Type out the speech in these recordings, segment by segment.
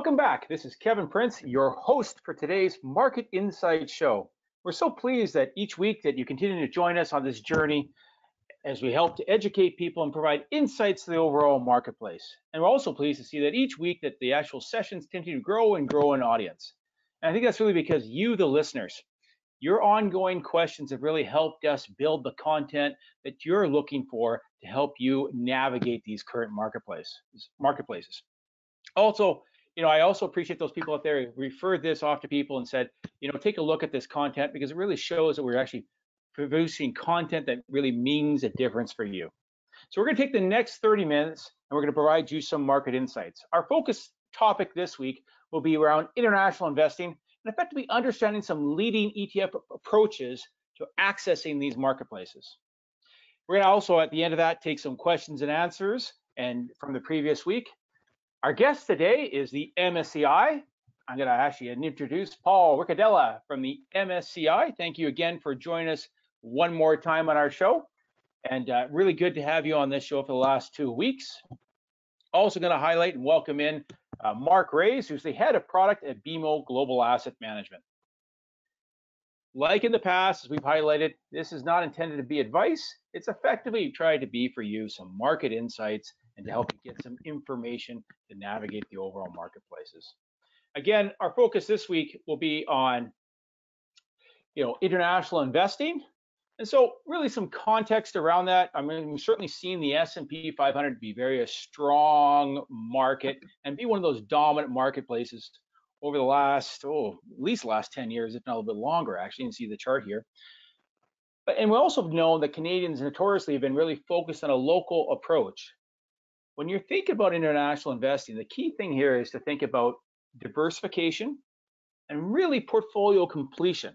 Welcome back. This is Kevin Prince, your host for today's Market Insight Show. We're so pleased that each week that you continue to join us on this journey as we help to educate people and provide insights to the overall marketplace. And we're also pleased to see that each week that the actual sessions continue to grow and grow in audience. And I think that's really because you, the listeners, your ongoing questions have really helped us build the content that you're looking for to help you navigate these current marketplaces. Also, I also appreciate those people out there who referred this off to people and said, take a look at this content because it really shows that we're actually producing content that really means a difference for you. So we're going to take the next 30 minutes and we're going to provide you some market insights. Our focus topic this week will be around international investing and effectively understanding some leading ETF approaches to accessing these marketplaces. We're going to also, at the end of that, take some questions and answers and from the previous week. Our guest today is the MSCI. I'm going to actually introduce Paul Riccadella from the MSCI. Thank you again for joining us one more time on our show. And really good to have you on this show for the last 2 weeks. Also going to highlight and welcome in Mark Reyes, who's the head of product at BMO Global Asset Management. Like in the past, as we've highlighted, this is not intended to be advice. It's effectively tried to be for you some market insights and to help you get some information to navigate the overall marketplaces. Again, our focus this week will be on, international investing. And so really some context around that. I mean, we've certainly seen the S&P 500 be very a strong market and be one of those dominant marketplaces over the last, at least the last 10 years, if not a little bit longer, actually. You can see the chart here. And we also know that Canadians notoriously have been really focused on a local approach. When you're thinking about international investing, the key thing here is to think about diversification and really portfolio completion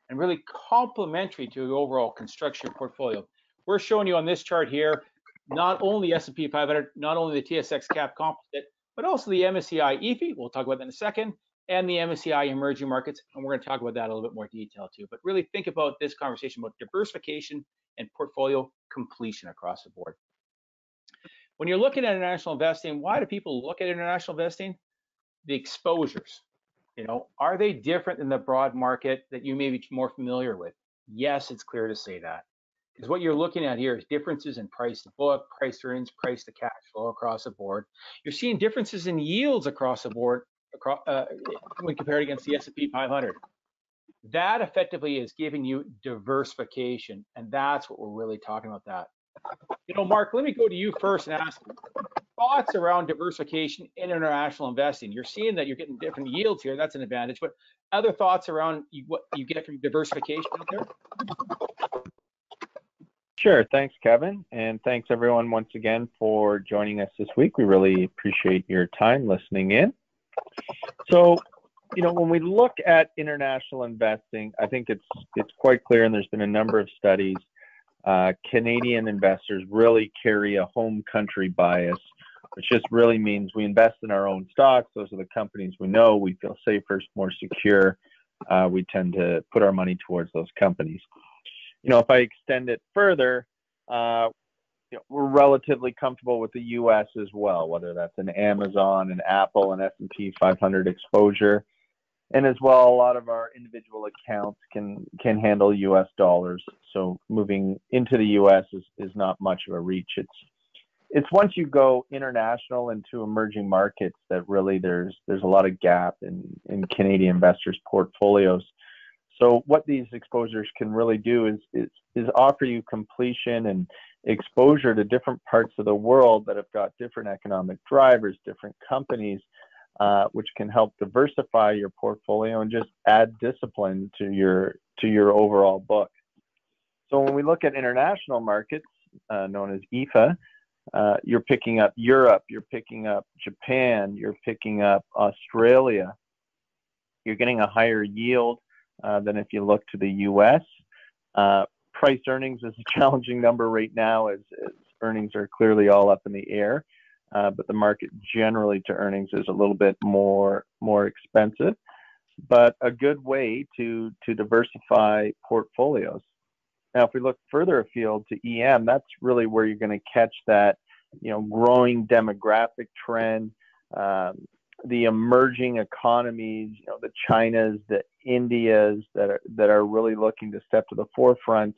and really complementary to the overall construction of your portfolio. We're showing you on this chart here, not only the S&P 500, not only the TSX Cap Composite, but also the MSCI EFI, we'll talk about that in a second, and the MSCI Emerging Markets, and we're going to talk about that in a little bit more detail too. But really think about this conversation about diversification and portfolio completion across the board. When you're looking at international investing, why do people look at international investing? The exposures. Are they different than the broad market that you may be more familiar with? Yes, it's clear to say that. Because what you're looking at here is differences in price to book, price to earnings, price to cash flow across the board. You're seeing differences in yields across the board when compared against the S&P 500. That effectively is giving you diversification, and that's what we're really talking about that. Mark, let me go to you first and ask thoughts around diversification in international investing. You're seeing that you're getting different yields here. That's an advantage. But other thoughts around what you get from diversification out there? Sure. Thanks, Kevin. And thanks, everyone, once again for joining us this week. We really appreciate your time listening in. So, when we look at international investing, I think it's quite clear, and there's been a number of studies, Canadian investors really carry a home country bias, which just really means we invest in our own stocks. Those are the companies we know. We feel safer, more secure. We tend to put our money towards those companies. If I extend it further, we're relatively comfortable with the U.S. as well, whether that's an Amazon, an Apple, an S&P 500 exposure. And as well, a lot of our individual accounts can handle U.S. dollars. So moving into the U.S. is not much of a reach. It's once you go international into emerging markets that really there's a lot of gap in Canadian investors' portfolios. So what these exposures can really do is offer you completion and exposure to different parts of the world that have got different economic drivers, different companies, which can help diversify your portfolio and just add discipline to your overall book. So when we look at international markets, known as EFA, you're picking up Europe, you're picking up Japan, you're picking up Australia. You're getting a higher yield than if you look to the U.S. Price earnings is a challenging number right now as earnings are clearly all up in the air. But the market generally to earnings is a little bit more expensive, but a good way to diversify portfolios. Now, if we look further afield to EM, that's really where you're going to catch that, growing demographic trend, the emerging economies, the Chinas, the Indias that are really looking to step to the forefront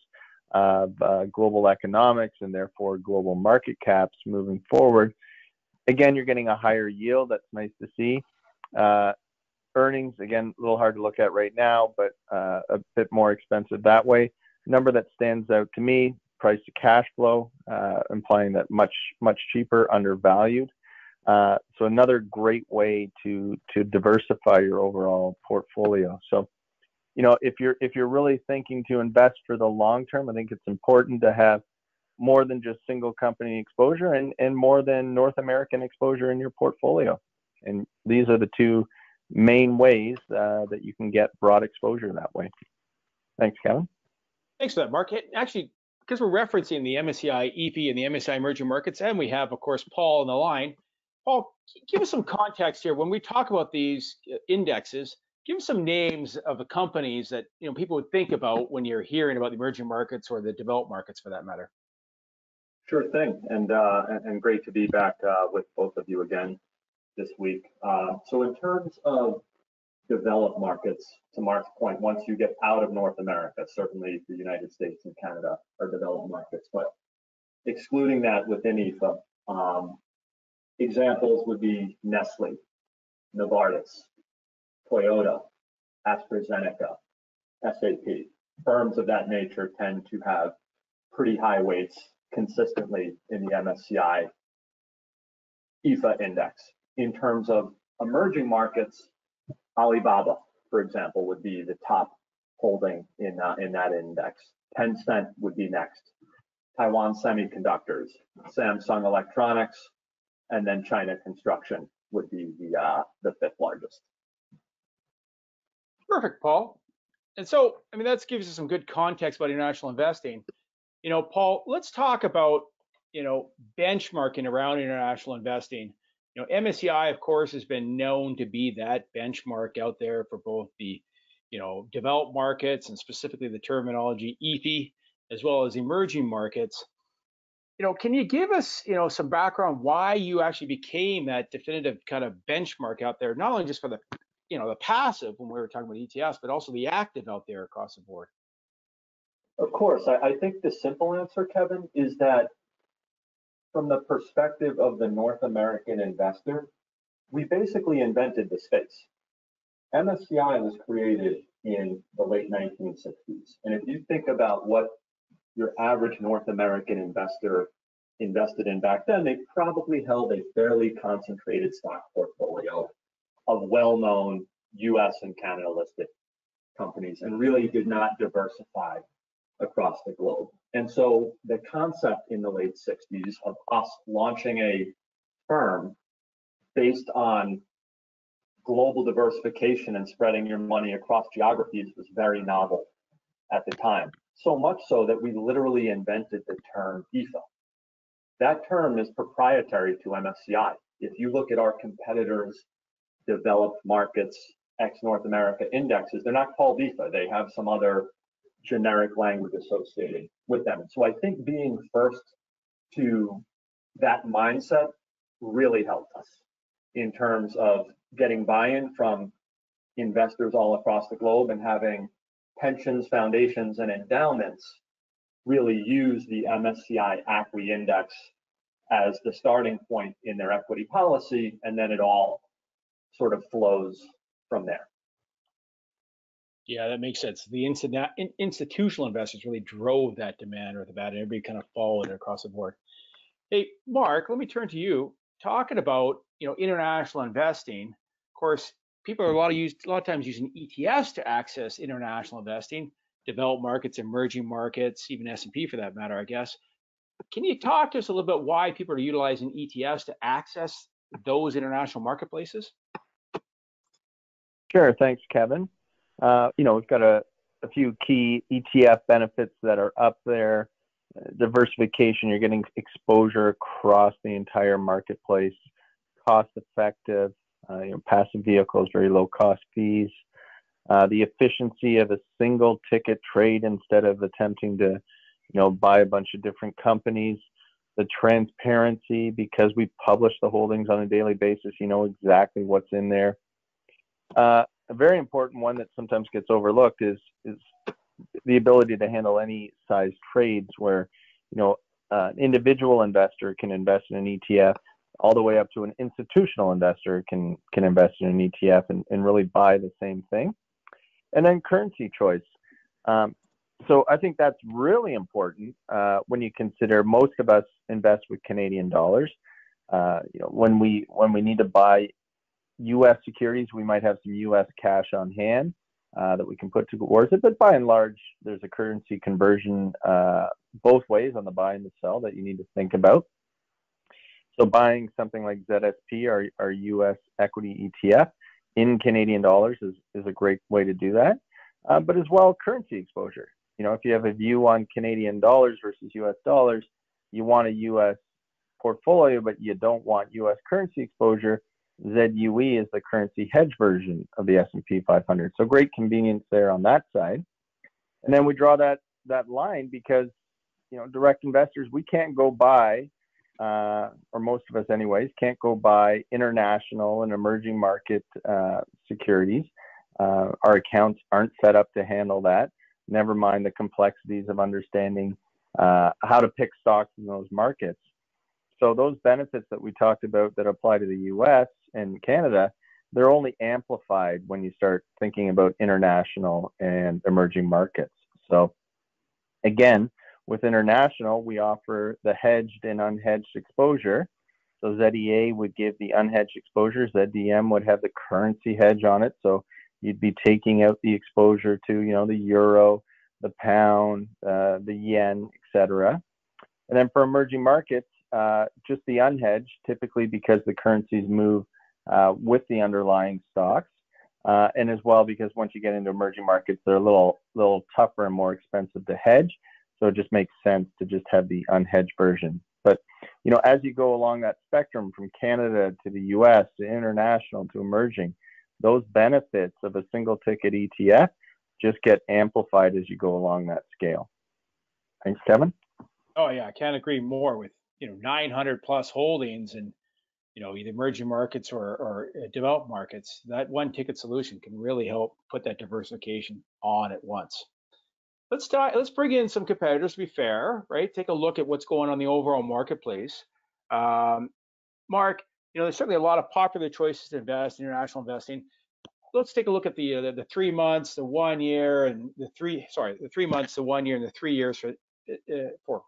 of global economics and therefore global market caps moving forward. Again, you're getting a higher yield. That's nice to see. Earnings, again, a little hard to look at right now, but a bit more expensive that way. Number that stands out to me, price to cash flow, implying that much cheaper, undervalued. So another great way to diversify your overall portfolio. So, if you're really thinking to invest for the long term, I think it's important to have more than just single company exposure and more than North American exposure in your portfolio. And these are the two main ways that you can get broad exposure that way. Thanks, Kevin. Thanks for that, Mark. Actually, because we're referencing the MSCI EAFE and the MSCI emerging markets, and we have, of course, Paul on the line. Paul, give us some context here. When we talk about these indexes, give us some names of the companies that people would think about when you're hearing about the emerging markets or the developed markets, for that matter. Sure thing, and great to be back with both of you again this week. So in terms of developed markets, to Mark's point, once you get out of North America, certainly the United States and Canada are developed markets, but excluding that within ETFs, examples would be Nestle, Novartis, Toyota, AstraZeneca, SAP. Firms of that nature tend to have pretty high weights consistently in the MSCI EAFE index. In terms of emerging markets, Alibaba, for example, would be the top holding in that index. Tencent would be next. Taiwan Semiconductors, Samsung Electronics, and then China Construction would be the fifth largest. Perfect, Paul. And so, that gives us some good context about international investing. Paul, let's talk about, benchmarking around international investing. MSCI, of course, has been known to be that benchmark out there for both the, developed markets and specifically the terminology EAFE, as well as emerging markets. Can you give us, some background why you actually became that definitive kind of benchmark out there, not only just for the, the passive when we were talking about ETFs, but also the active out there across the board? Of course, I think the simple answer, Kevin, is that from the perspective of the North American investor, we basically invented the space. MSCI was created in the late 1960s. And if you think about what your average North American investor invested in back then, they probably held a fairly concentrated stock portfolio of well-known US and Canada listed companies and really did not diversify across the globe. And so the concept in the late 60s of us launching a firm based on global diversification and spreading your money across geographies was very novel at the time. So much so that we literally invented the term EAFE. That term is proprietary to MSCI. If you look at our competitors' developed markets, ex-North America indexes, they're not called EAFE. They have some other generic language associated with them. So I think being first to that mindset really helped us in terms of getting buy-in from investors all across the globe and having pensions, foundations, and endowments really use the MSCI ACWI index as the starting point in their equity policy, and then it all sort of flows from there. Yeah, that makes sense. The institutional investors really drove that demand, or the bad, and everybody kind of followed it across the board. Hey, Mark, let me turn to you. Talking about international investing, of course, people are a lot of times using ETFs to access international investing, developed markets, emerging markets, even S&P for that matter, I guess. Can you talk to us a little bit why people are utilizing ETFs to access those international marketplaces? Sure, thanks, Kevin. We've got a few key ETF benefits that are up there. Diversification, you're getting exposure across the entire marketplace. Cost effective, passive vehicles, very low cost fees. The efficiency of a single ticket trade instead of attempting to, buy a bunch of different companies. the transparency, because we publish the holdings on a daily basis. You know exactly what's in there. A very important one that sometimes gets overlooked is the ability to handle any size trades where, an individual investor can invest in an ETF all the way up to an institutional investor can invest in an ETF and really buy the same thing. And then currency choice. So I think that's really important when you consider most of us invest with Canadian dollars. When we need to buy U.S. securities, we might have some U.S. cash on hand that we can put towards it. But by and large, there's a currency conversion both ways on the buy and the sell that you need to think about. So buying something like ZSP, our U.S. equity ETF, in Canadian dollars is a great way to do that. But as well, currency exposure. If you have a view on Canadian dollars versus U.S. dollars, you want a U.S. portfolio, but you don't want U.S. currency exposure, ZUE is the currency hedge version of the S&P 500. So great convenience there on that side. And then we draw that line because, direct investors, we can't go buy, or most of us anyways, can't go buy international and emerging market securities. Our accounts aren't set up to handle that. Never mind the complexities of understanding how to pick stocks in those markets. So those benefits that we talked about that apply to the US and Canada, they're only amplified when you start thinking about international and emerging markets. So again, with international, we offer the hedged and unhedged exposure. So ZEA would give the unhedged exposure. ZDM would have the currency hedge on it. So you'd be taking out the exposure to, the euro, the pound, the yen, etc. And then for emerging markets, just the unhedged, typically because the currencies move with the underlying stocks. And as well, because once you get into emerging markets, they're a little tougher and more expensive to hedge. So it just makes sense to just have the unhedged version. But, as you go along that spectrum from Canada to the US to international to emerging, those benefits of a single ticket ETF just get amplified as you go along that scale. Thanks, Kevin. Oh yeah, I can't agree more with 900 plus holdings and either emerging markets or developed markets. That one ticket solution can really help put that diversification on at once. Let's bring in some competitors to be fair, right? Take a look at what's going on in the overall marketplace. Mark, there's certainly a lot of popular choices to invest, international investing. Let's take a look at the 3 months, the 1 year, and the 3 months, the 1 year, and the 3 years for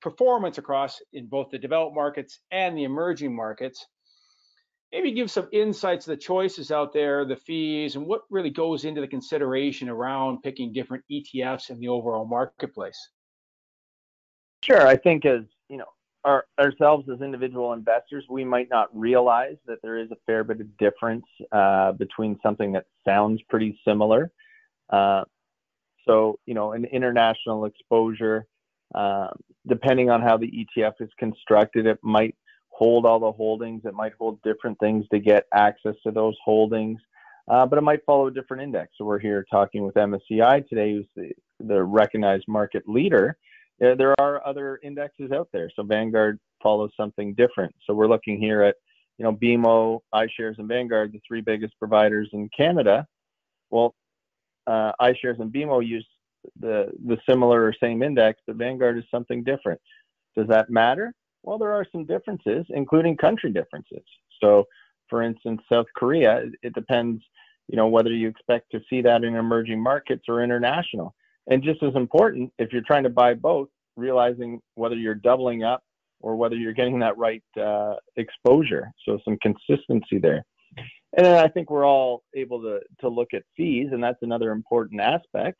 performance across in both the developed markets and the emerging markets. Maybe give some insights to the choices out there, the fees, and what really goes into the consideration around picking different ETFs in the overall marketplace. Sure. I think as ourselves as individual investors, we might not realize that there is a fair bit of difference between something that sounds pretty similar. So an international exposure, depending on how the ETF is constructed, it might hold all the holdings. It might hold different things to get access to those holdings, but it might follow a different index. So we're here talking with MSCI today, who's the recognized market leader. There are other indexes out there. So Vanguard follows something different. So we're looking here at, BMO, iShares, and Vanguard, the three biggest providers in Canada. Well, iShares and BMO use the similar or same index, but Vanguard is something different. Does that matter? Well, there are some differences, including country differences. So, for instance, South Korea, it depends, whether you expect to see that in emerging markets or international. And just as important, if you're trying to buy both, realizing whether you're doubling up or whether you're getting that right exposure. So some consistency there. And then I think we're all able to look at fees, and that's another important aspect.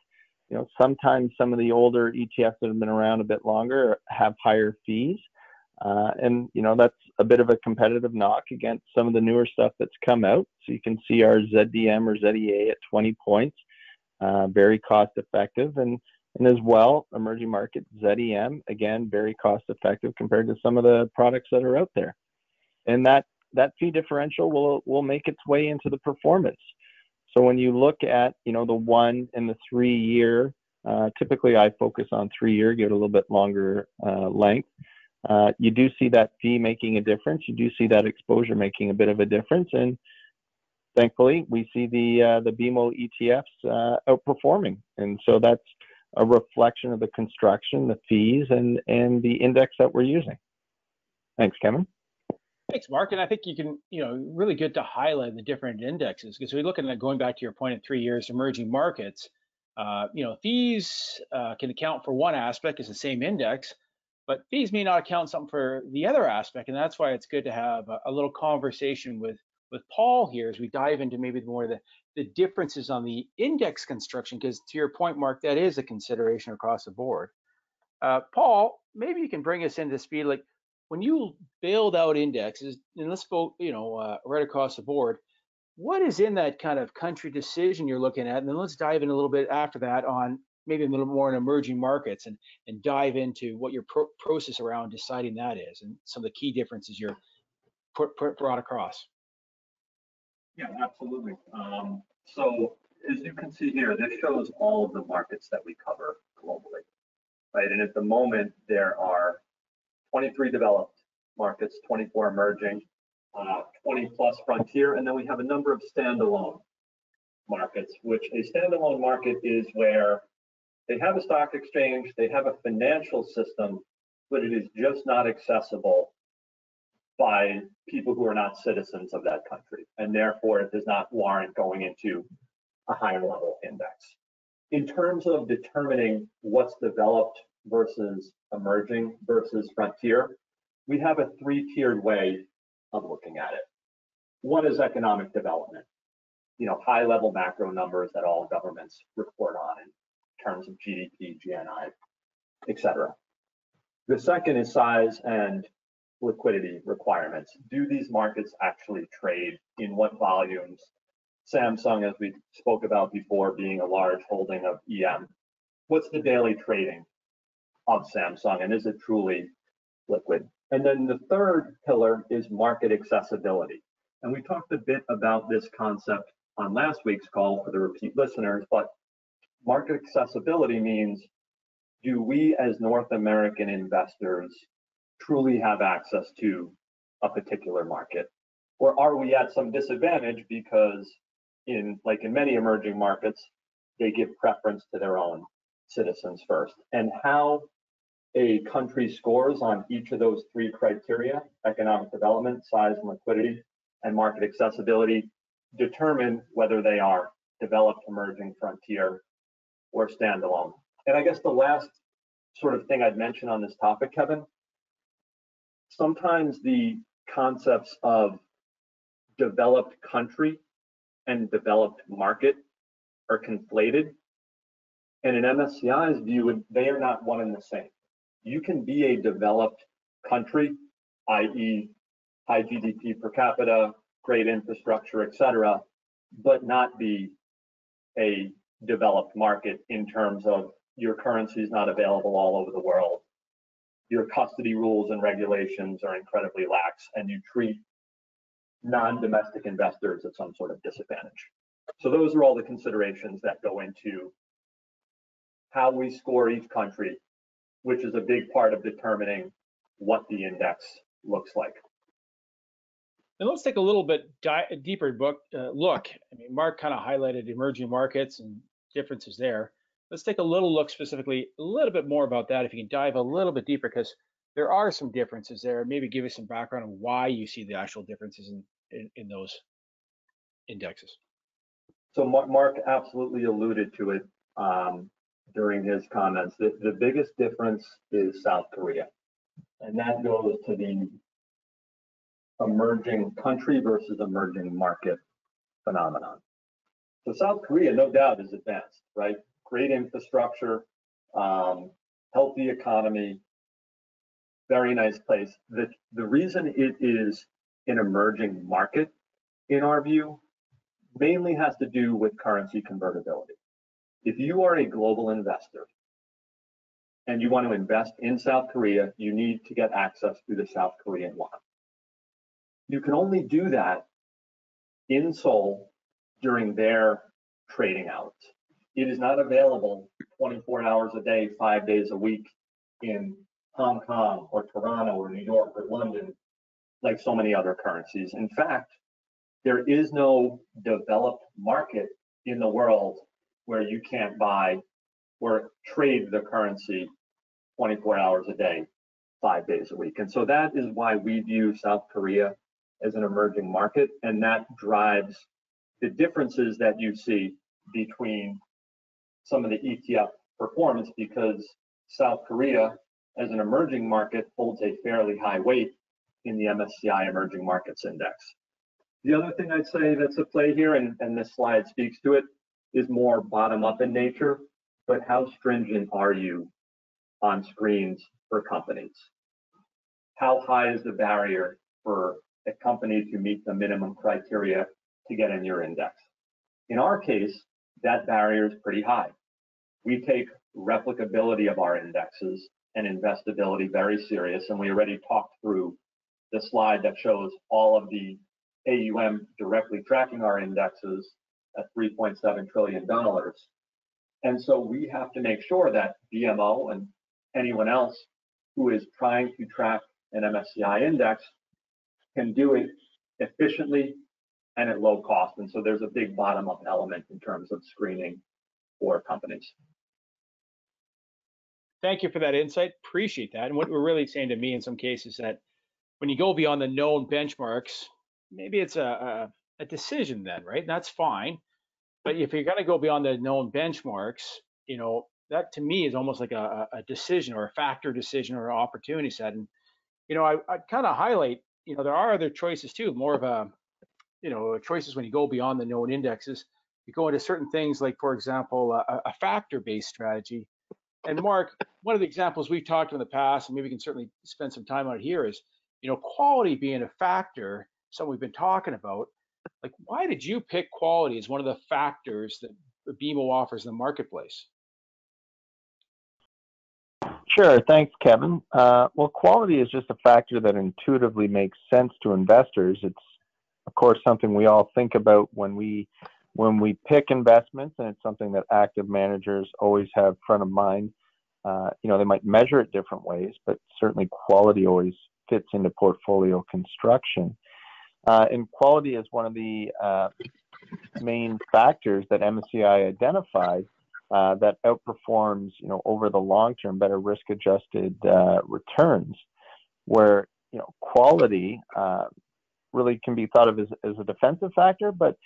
Sometimes some of the older ETFs that have been around a bit longer have higher fees. And that's a bit of a competitive knock against some of the newer stuff that's come out. So you can see our ZDM or ZEA at 20 points, very cost effective. And as well, emerging market ZEM, again, very cost effective compared to some of the products that are out there. And that fee differential will make its way into the performance. So when you look at, the 1 and the 3 year, typically I focus on 3 year, give it a little bit longer length. you do see that fee making a difference. You do see that exposure making a bit of a difference. And thankfully, we see the BMO ETFs outperforming. And so that's a reflection of the construction, the fees, and the index that we're using. Thanks, Kevin. Thanks, Mark. And I think you can, really good to highlight the different indexes, because we're looking at, going back to your point, in 3 years, emerging markets, fees can account for one aspect, is the same index, but fees may not account something for the other aspect. And that's why it's good to have a little conversation with Paul here as we dive into maybe more of the differences on the index construction, because to your point, Mark, that is a consideration across the board. Paul, maybe you can bring us into speed. Like, when you build out indexes, and let's go, right across the board, what is in that kind of country decision you're looking at? And then let's dive in a little bit after that on maybe a little more in emerging markets, and dive into what your process around deciding that is, and some of the key differences you're brought across. Yeah, absolutely. So as you can see here, this shows all of the markets that we cover globally, right? And at the moment, there are 23 developed markets, 24 emerging, 20 plus frontier, and then we have a number of standalone markets, which a standalone market is where they have a stock exchange, they have a financial system, but it is just not accessible by people who are not citizens of that country, and therefore it does not warrant going into a higher level index. In terms of determining what's developed versus emerging versus frontier, we have a three-tiered way of looking at it. One is economic development, high-level macro numbers that all governments report on in terms of GDP, GNI, et cetera. The second is size and liquidity requirements. Do these markets actually trade? In what volumes? Samsung, as we spoke about before, being a large holding of EM. What's the daily trading of Samsung, and is it truly liquid? And then the third pillar is market accessibility. And we talked a bit about this concept on last week's call for the repeat listeners, but market accessibility means, do we as North American investors truly have access to a particular market? Or are we at some disadvantage because in many emerging markets, they give preference to their own citizens first? And how a country scores on each of those three criteria, economic development, size and liquidity, and market accessibility, determine whether they are developed, emerging, frontier, or standalone. And I guess the last sort of thing I'd mention on this topic, Kevin, sometimes the concepts of developed country and developed market are conflated. And in MSCI's view, they are not one and the same. You can be a developed country, i.e. high GDP per capita, great infrastructure, et cetera, but not be a developed market in terms of your currency is not available all over the world. Your custody rules and regulations are incredibly lax, and you treat non-domestic investors at some sort of disadvantage. So those are all the considerations that go into how we score each country, which is a big part of determining what the index looks like. And let's take a little bit deeper look. I mean, Mark kind of highlighted emerging markets and differences there. Let's take a little look specifically, a little bit more about that, if you can dive a little bit deeper, because there are some differences there. Maybe give us some background on why you see the actual differences in those indexes. So Mark absolutely alluded to it during his comments. The biggest difference is South Korea, and that goes to the emerging country versus emerging market phenomenon. So South Korea, no doubt, is advanced, right? Great infrastructure, healthy economy, very nice place. The reason it is an emerging market, in our view, mainly has to do with currency convertibility. If you are a global investor and you want to invest in South Korea, you need to get access to the South Korean won. You can only do that in Seoul during their trading hours. It is not available 24 hours a day, 5 days a week in Hong Kong or Toronto or New York or London like so many other currencies. In fact, there is no developed market in the world where you can't buy or trade the currency 24 hours a day, 5 days a week. And so that is why we view South Korea as an emerging market, and that drives the differences that you see between some of the ETF performance, because South Korea as an emerging market holds a fairly high weight in the MSCI Emerging Markets Index. The other thing I'd say that's at play here, and this slide speaks to it, is more bottom up in nature, but how stringent are you on screens for companies? How high is the barrier for a company to meet the minimum criteria to get in your index? In our case, that barrier is pretty high. We take replicability of our indexes and investability very serious, and we already talked through the slide that shows all of the AUM directly tracking our indexes at $3.7 trillion. And so we have to make sure that BMO and anyone else who is trying to track an MSCI index can do it efficiently and at low cost. And so there's a big bottom-up element in terms of screening for companies. Thank you for that insight. Appreciate that. And what we're really saying to me in some cases that when you go beyond the known benchmarks, maybe it's a decision then, right? And that's fine. But if you're going to go beyond the known benchmarks, that to me is almost like a decision or a factor decision or an opportunity set. And, I'd kind of highlight, there are other choices too, more of choices when you go beyond the known indexes. You go into certain things like, for example, a factor-based strategy. And Mark, one of the examples we've talked in the past, and maybe we can certainly spend some time on it here, is, quality being a factor, something we've been talking about. Like, why did you pick quality as one of the factors that BMO offers in the marketplace? Sure, thanks, Kevin. Well, quality is just a factor that intuitively makes sense to investors. It's, of course, something we all think about when we pick investments, and it's something that active managers always have front of mind. They might measure it different ways, but certainly quality always fits into portfolio construction. And quality is one of the main factors that MSCI identified that outperforms, over the long term, better risk-adjusted returns, where, quality really can be thought of as a defensive factor, but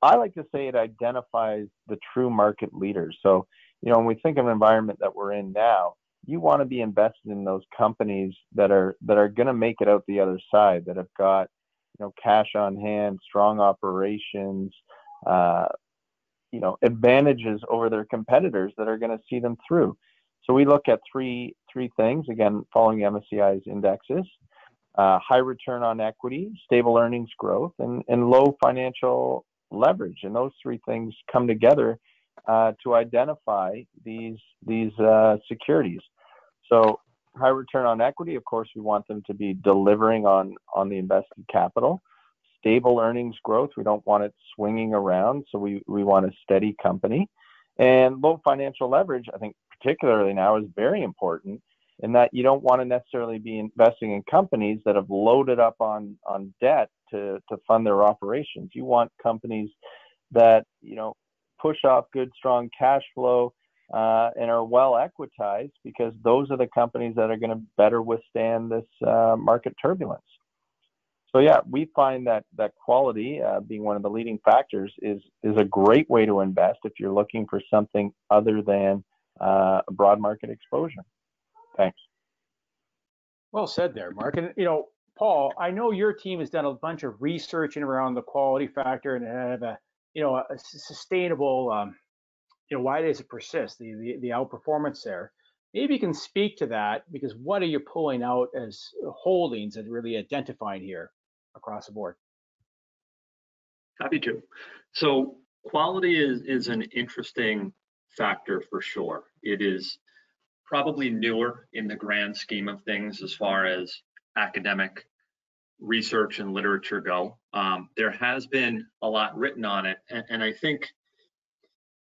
I like to say it identifies the true market leaders. So, when we think of an environment that we're in now, you want to be invested in those companies that are going to make it out the other side, that have got, cash on hand, strong operations, advantages over their competitors that are going to see them through. So we look at three things, again, following MSCI's indexes: high return on equity, stable earnings growth, and low financial leverage. And those three things come together to identify these securities. So high return on equity, of course, we want them to be delivering on the invested capital. Stable earnings growth, we don't want it swinging around, so we want a steady company. And low financial leverage, I think particularly now, is very important in that you don't want to necessarily be investing in companies that have loaded up on debt to fund their operations. You want companies that, push off good, strong cash flow and are well equitized, because those are the companies that are going to better withstand this market turbulence. So yeah, we find that quality, being one of the leading factors, is a great way to invest if you're looking for something other than a broad market exposure. Thanks. Well said there, Mark. And Paul, I know your team has done a bunch of research in around the quality factor and have a sustainable why does it persist, the outperformance there. Maybe you can speak to that, because what are you pulling out as holdings and really identifying here across the board? Happy to. So quality is an interesting factor for sure. It is probably newer in the grand scheme of things as far as academic research and literature go. There has been a lot written on it, and I think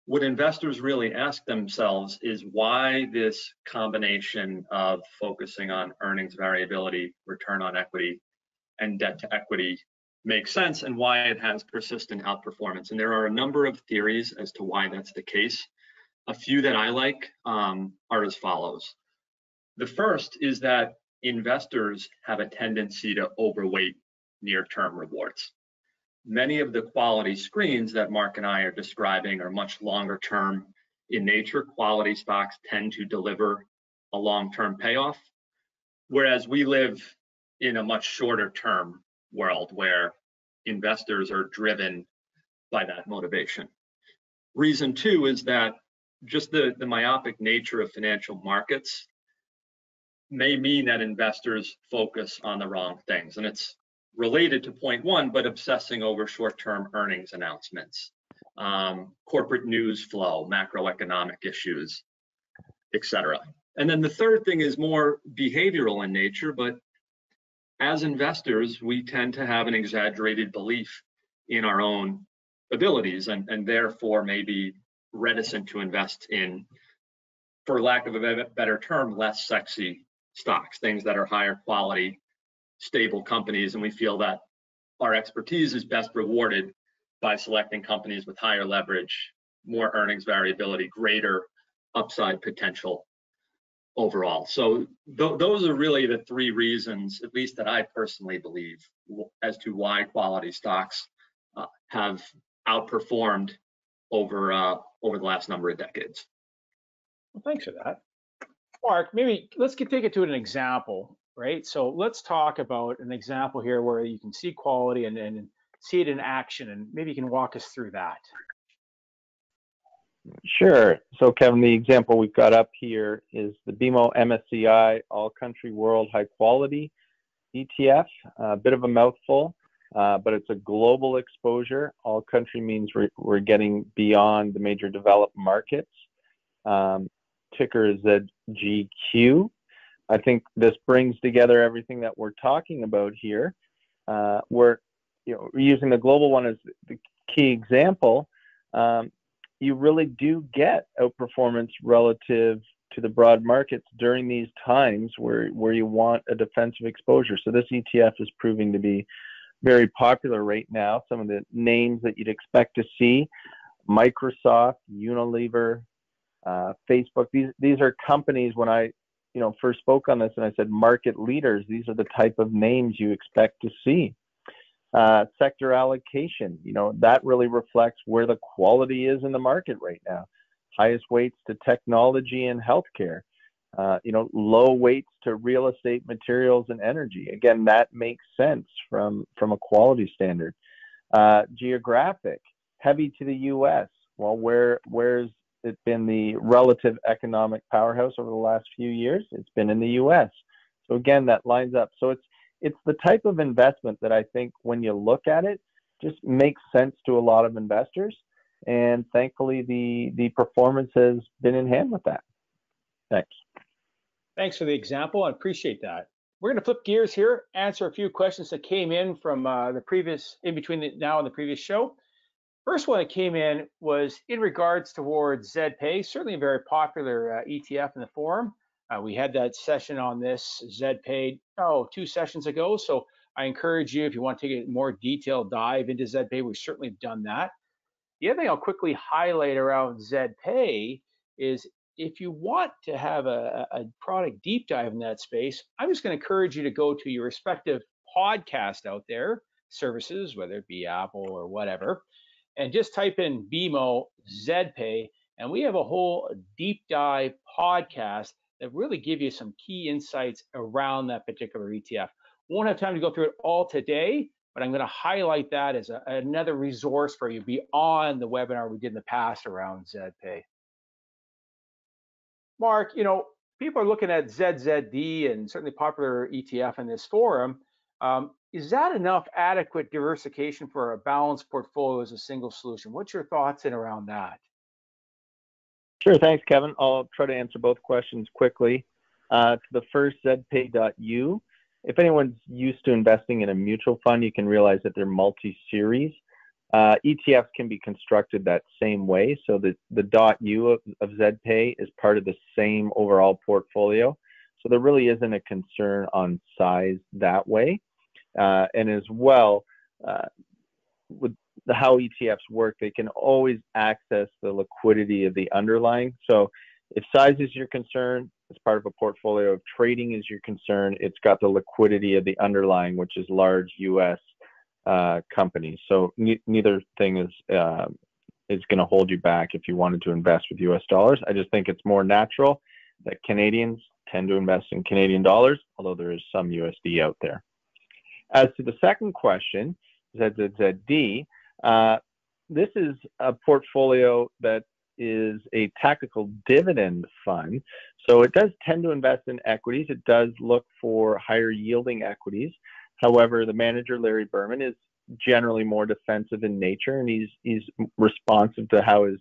what investors really ask themselves is why this combination of focusing on earnings variability, return on equity, and debt to equity makes sense, and why it has persistent outperformance. And there are a number of theories as to why that's the case. A few that I like are as follows. The first is that investors have a tendency to overweight near-term rewards. Many of the quality screens that Mark and I are describing are much longer term in nature. Quality stocks tend to deliver a long-term payoff, whereas we live in a much shorter term world where investors are driven by that motivation. Reason two is that just the myopic nature of financial markets may mean that investors focus on the wrong things. And it's related to point one, but obsessing over short-term earnings announcements, corporate news flow, macroeconomic issues, etc. And then the third thing is more behavioral in nature, but as investors, we tend to have an exaggerated belief in our own abilities and therefore may be reticent to invest in, for lack of a better term, less sexy stocks, things that are higher quality, stable companies, and we feel that our expertise is best rewarded by selecting companies with higher leverage, more earnings variability, greater upside potential overall. So those are really the three reasons, at least that I personally believe, as to why quality stocks have outperformed over the last number of decades. Well, thanks for that. Mark, maybe let's take it to an example, right? So let's talk about an example here where you can see quality and see it in action, and maybe you can walk us through that. Sure. So Kevin, the example we've got up here is the BMO MSCI All Country World High Quality ETF. A bit of a mouthful, but it's a global exposure. All country means we're getting beyond the major developed markets. Ticker is ZGQ. I think this brings together everything that we're talking about here. We're using the global one as the key example. You really do get outperformance relative to the broad markets during these times where you want a defensive exposure. So this ETF is proving to be very popular right now. Some of the names that you'd expect to see: Microsoft, Unilever, Facebook. These are companies. When I first spoke on this and I said market leaders, these are the type of names you expect to see. Sector allocation, that really reflects where the quality is in the market right now. Highest weights to technology and healthcare, low weights to real estate, materials, and energy. Again, that makes sense from a quality standard. Geographic, heavy to the U.S. Well, where's it been the relative economic powerhouse over the last few years? It's been in the U.S. So again, that lines up. So it's the type of investment that I think when you look at it, just makes sense to a lot of investors. And thankfully, the performance has been in hand with that. Thanks. Thanks for the example. I appreciate that. We're going to flip gears here, answer a few questions that came in from in between now and the previous show. First one that came in was in regards towards ZPay, certainly a very popular ETF in the forum. We had that session on this ZPay 2 sessions ago. So I encourage you, if you want to take a more detailed dive into ZPay, we've certainly done that. The other thing I'll quickly highlight around ZPay is if you want to have a product deep dive in that space, I'm just going to encourage you to go to your respective podcast out there, services, whether it be Apple or whatever, and just type in BMO ZPay, and we have a whole deep dive podcast that really give you some key insights around that particular ETF. Won't have time to go through it all today, but I'm going to highlight that as another resource for you beyond the webinar we did in the past around ZPay. Mark, people are looking at ZZD and certainly popular ETF in this forum. Is that enough adequate diversification for a balanced portfolio as a single solution? What's your thoughts in around that? Sure, thanks, Kevin. I'll try to answer both questions quickly. To the first, ZPay.U. If anyone's used to investing in a mutual fund, you can realize that they're multi-series. ETFs can be constructed that same way. So the .U of ZPay is part of the same overall portfolio. So there really isn't a concern on size that way. And as well, with how ETFs work, they can always access the liquidity of the underlying. So if size is your concern, as part of a portfolio, if trading is your concern, it's got the liquidity of the underlying, which is large U.S. Companies. So neither thing is going to hold you back if you wanted to invest with U.S. dollars. I just think it's more natural that Canadians tend to invest in Canadian dollars, although there is some USD out there. As to the second question, ZZZD, this is a portfolio that is a tactical dividend fund. So it does tend to invest in equities. It does look for higher yielding equities. However, the manager, Larry Berman, is generally more defensive in nature, and he's responsive to how his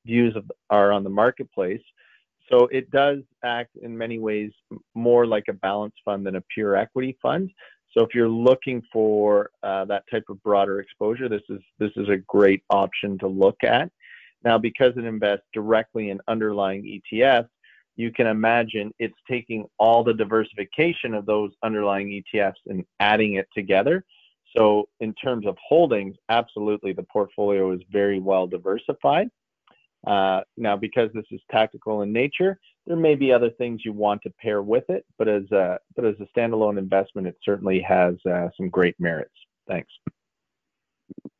views are on the marketplace. So it does act in many ways more like a balanced fund than a pure equity fund. So if you're looking for that type of broader exposure, this is a great option to look at. Now, because it invests directly in underlying ETFs, you can imagine it's taking all the diversification of those underlying ETFs and adding it together. So in terms of holdings, absolutely, the portfolio is very well diversified. Now, because this is tactical in nature, there may be other things you want to pair with it, but as a standalone investment, it certainly has some great merits. Thanks.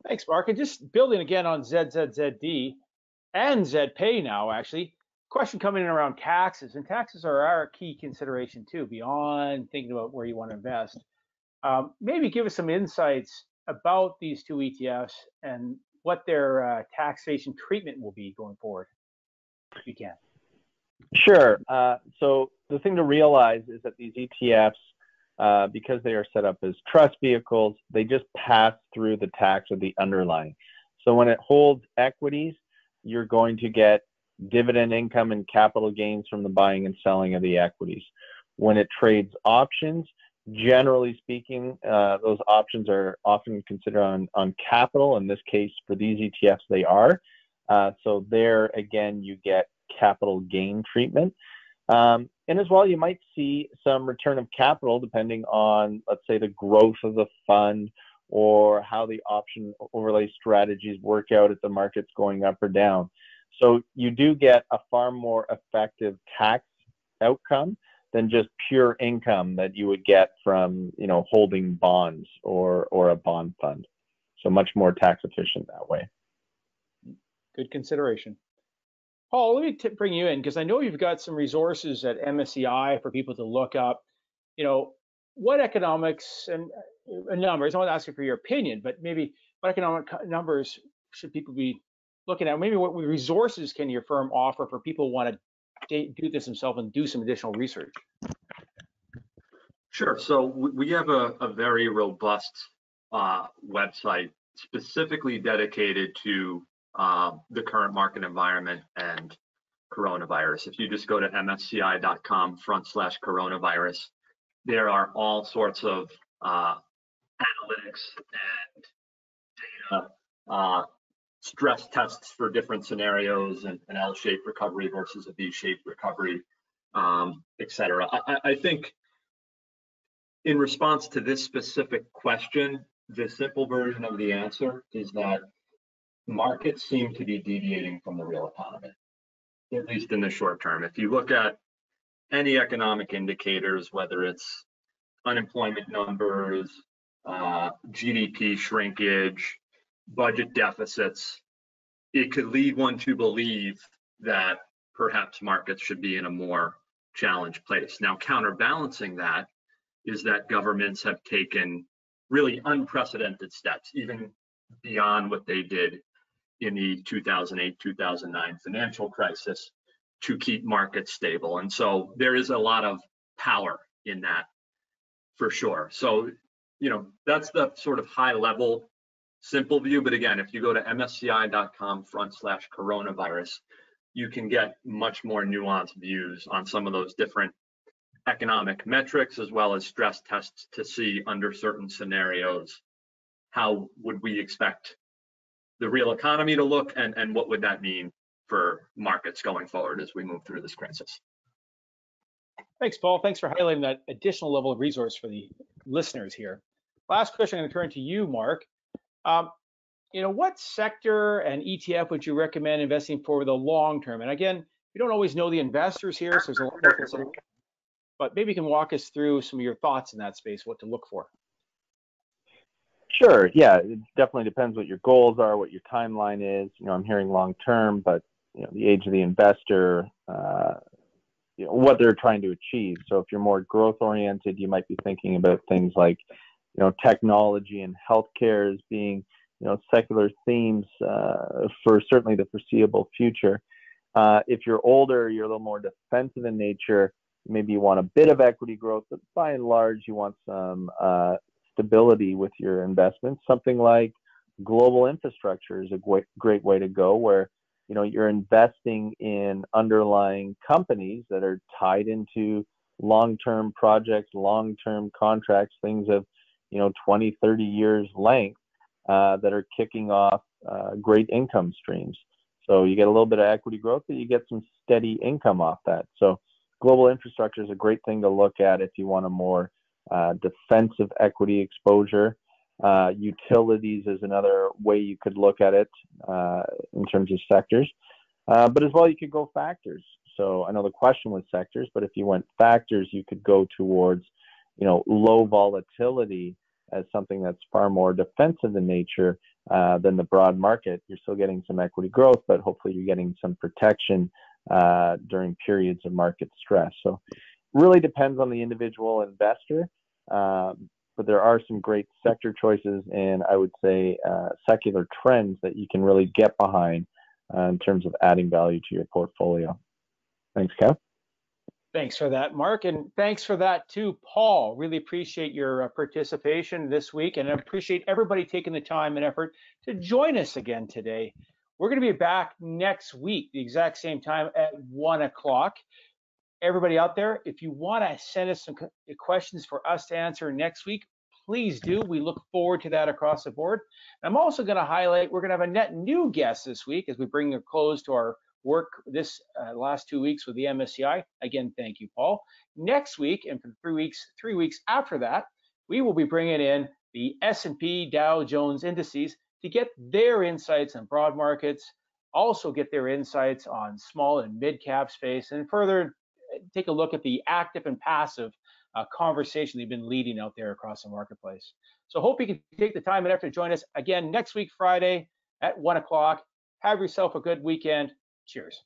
Thanks, Mark. And just building again on ZZZD and ZPay now, actually, question coming in around taxes, and taxes are our key consideration too, beyond thinking about where you want to invest. Maybe give us some insights about these two ETFs and what their taxation treatment will be going forward, if you can. Sure. So the thing to realize is that these ETFs, because they are set up as trust vehicles, they just pass through the tax of the underlying. So when it holds equities, you're going to get dividend income and capital gains from the buying and selling of the equities. When it trades options, generally speaking, those options are often considered on capital. In this case, for these ETFs, they are. So there, again, you get capital gain treatment. And as well, you might see some return of capital depending on, let's say, the growth of the fund or how the option overlay strategies work out if the market's going up or down. So you do get a far more effective tax outcome than just pure income that you would get from, holding bonds or a bond fund. So much more tax efficient that way. Good consideration. Paul, let me bring you in because I know you've got some resources at MSCI for people to look up. What economics and numbers, I want to ask you for your opinion, but maybe what economic numbers should people be looking at? Maybe what resources can your firm offer for people who want to do this themselves and do some additional research? Sure. So we have a very robust website specifically dedicated to the current market environment and coronavirus. If you just go to msci.com/coronavirus, there are all sorts of analytics and data, stress tests for different scenarios, and an L-shaped recovery versus a V-shaped recovery, et cetera. I think in response to this specific question, the simple version of the answer is that markets seem to be deviating from the real economy, at least in the short term. If you look at any economic indicators, whether it's unemployment numbers, GDP shrinkage, budget deficits, it could lead one to believe that perhaps markets should be in a more challenged place. Now, counterbalancing that is that governments have taken really unprecedented steps, even beyond what they did in the 2008-2009 financial crisis, to keep markets stable. And so there is a lot of power in that, for sure. So, that's the sort of high level, simple view. But again, if you go to msci.com/coronavirus, you can get much more nuanced views on some of those different economic metrics, as well as stress tests to see under certain scenarios, how would we expect the real economy to look, and what would that mean for markets going forward as we move through this crisis. Thanks, Paul. Thanks for highlighting that additional level of resource for the listeners here. Last question, I'm going to turn to you, Mark. What sector and ETF would you recommend investing for the long term? And again, we don't always know the investors here, so there's a lot more consideration. But maybe you can walk us through some of your thoughts in that space, what to look for. Sure. Yeah, it definitely depends what your goals are, what your timeline is. I'm hearing long term, but the age of the investor, what they're trying to achieve. So if you're more growth oriented, you might be thinking about things like, technology and healthcare as being, secular themes for certainly the foreseeable future. If you're older, you're a little more defensive in nature. Maybe you want a bit of equity growth, but by and large, you want some stability with your investments. Something like global infrastructure is a great way to go, where you're investing in underlying companies that are tied into long-term projects, long-term contracts, things of 20, 30 years length that are kicking off great income streams. So you get a little bit of equity growth, but you get some steady income off that. So global infrastructure is a great thing to look at if you want a more defensive equity exposure. Utilities is another way you could look at it in terms of sectors. But as well, you could go factors. So I know the question was sectors, but if you went factors, you could go towards, low volatility as something that's far more defensive in nature than the broad market. You're still getting some equity growth, but hopefully you're getting some protection during periods of market stress. So really depends on the individual investor. But there are some great sector choices, and I would say secular trends that you can really get behind in terms of adding value to your portfolio. Thanks, Kev. Thanks for that, Mark, and thanks for that too, Paul. Really appreciate your participation this week, and I appreciate everybody taking the time and effort to join us again today. We're going to be back next week, the exact same time at 1 o'clock. Everybody out there, if you want to send us some questions for us to answer next week, please do. We look forward to that across the board. I'm also going to highlight, we're going to have a net new guest this week as we bring a close to our work this last 2 weeks with the MSCI. Again, thank you, Paul. Next week, and for 3 weeks after that, we will be bringing in the S&P Dow Jones indices to get their insights on broad markets, also get their insights on small and mid cap space, and further take a look at the active and passive conversation they've been leading out there across the marketplace. So hope you can take the time and effort to join us again next week, Friday at 1 o'clock. Have yourself a good weekend. Cheers.